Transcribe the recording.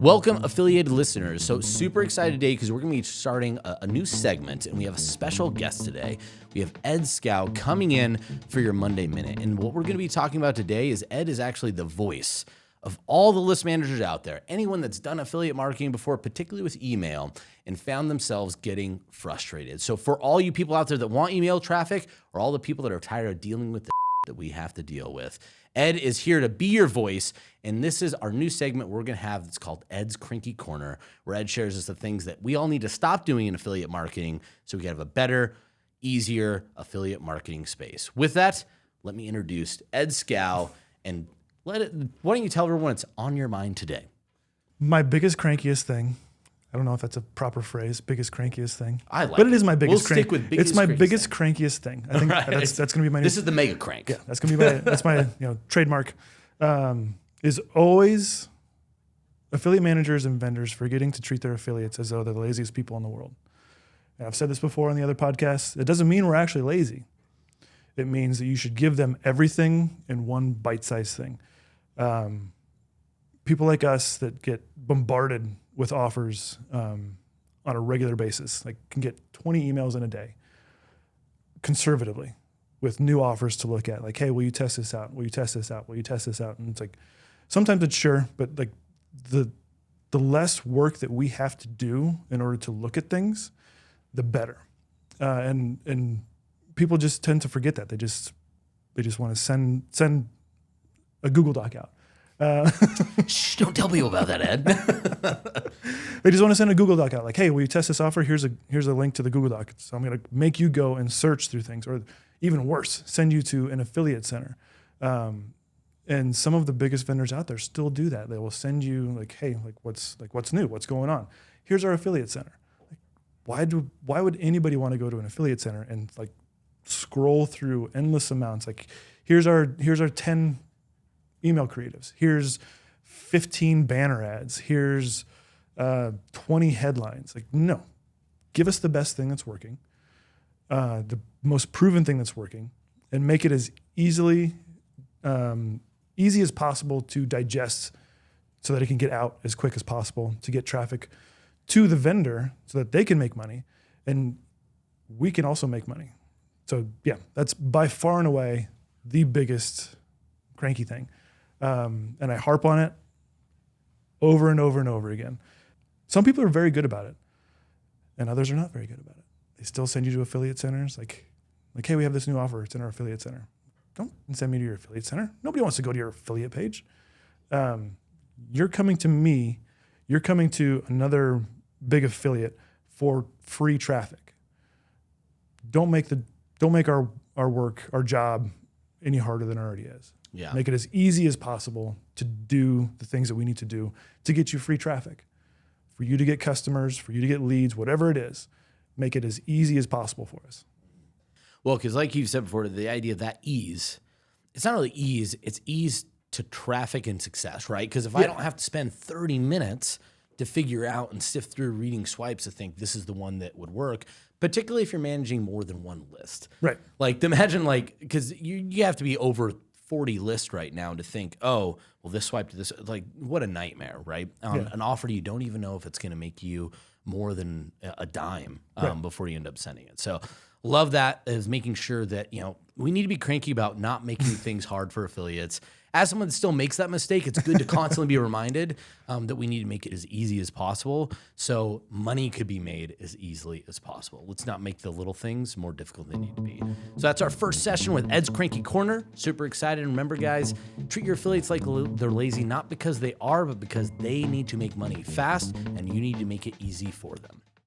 Welcome, affiliated listeners. So super excited today because we're going to be starting a new segment, and we have a special guest today. We have Ed Scow coming in for your Monday Minute. And what we're going to be talking about today is Ed is actually the voice of all the list managers out there. Anyone that's done affiliate marketing before, particularly with email, and found themselves getting frustrated. So for all you people out there that want email traffic, or all the people that are tired of dealing with the that we have to deal with, Ed is here to be your voice, and this is our new segment we're going to have. It's called Ed's Cranky Corner, where Ed shares us the things that we all need to stop doing in affiliate marketing so we can have a better, easier affiliate marketing space. With that, let me introduce Ed Scow, and why don't you tell everyone what's on your mind today? My biggest, crankiest thing. I don't know if that's a proper phrase, biggest, crankiest thing. I like but it is my biggest We'll stick with biggest, It's my crankiest biggest, thing. crankiest thing. I think Right. that's going to be my This is the mega crank. Yeah, that's going to be my trademark. Is always affiliate managers and vendors forgetting to treat their affiliates as though they're the laziest people in the world. And I've said this before on the other podcasts. It doesn't mean we're actually lazy. It means that you should give them everything in one bite-sized thing. People like us that get bombarded with offers on a regular basis, like can get 20 emails in a day, conservatively, with new offers to look at. Like, hey, will you test this out? Will you test this out? Will you test this out? And it's like, sometimes it's sure, but like the less work that we have to do in order to look at things, the better. And people just tend to forget that. They just want to send a Google Doc out. Shh, don't tell people about that, Ed. They just want to send a Google Doc out. Like, hey, will you test this offer? Here's a link to the Google Doc. So I'm going to make you go and search through things, or even worse, send you to an affiliate center. And some of the biggest vendors out there still do that. They will send you like, hey, what's new? What's going on? Here's our affiliate center. Like, why would anybody want to go to an affiliate center and like scroll through endless amounts? Like, here's our 10 email creatives. Here's 15 banner ads. Here's 20 headlines. Like, no, give us the best thing that's working, the most proven thing that's working, and make it as easy as possible to digest, so that it can get out as quick as possible, to get traffic to the vendor so that they can make money and we can also make money. So yeah, that's by far and away the biggest cranky thing. And I harp on it over and over and over again. Some people are very good about it, and others are not very good about it. They still send you to affiliate centers. Like, hey, we have this new offer. It's in our affiliate center. Don't send me to your affiliate center. Nobody wants to go to your affiliate page. You're coming to me. You're coming to another big affiliate for free traffic. Don't make our work, our job, any harder than it already is. Yeah. Make it as easy as possible to do the things that we need to do to get you free traffic, for you to get customers, for you to get leads, whatever it is. Make it as easy as possible for us. Well, because like you've said before, the idea of that ease, it's not really ease, it's ease to traffic and success, right? Because if I don't have to spend 30 minutes to figure out and sift through reading swipes to think this is the one that would work, particularly if you're managing more than one list. Right. Like, imagine, like, because you have to be over 40 lists right now to think, oh, well, this swipe to this, like, what a nightmare, right? An offer you don't even know if it's going to make you more than a dime before you end up sending it. So love that, is making sure that, we need to be cranky about not making things hard for affiliates. As someone that still makes that mistake, it's good to constantly be reminded that we need to make it as easy as possible so money could be made as easily as possible. Let's not make the little things more difficult than they need to be. So that's our first session with Ed's Cranky Corner. Super excited. And remember, guys, treat your affiliates like they're lazy, not because they are, but because they need to make money fast, and you need to make it easy for them.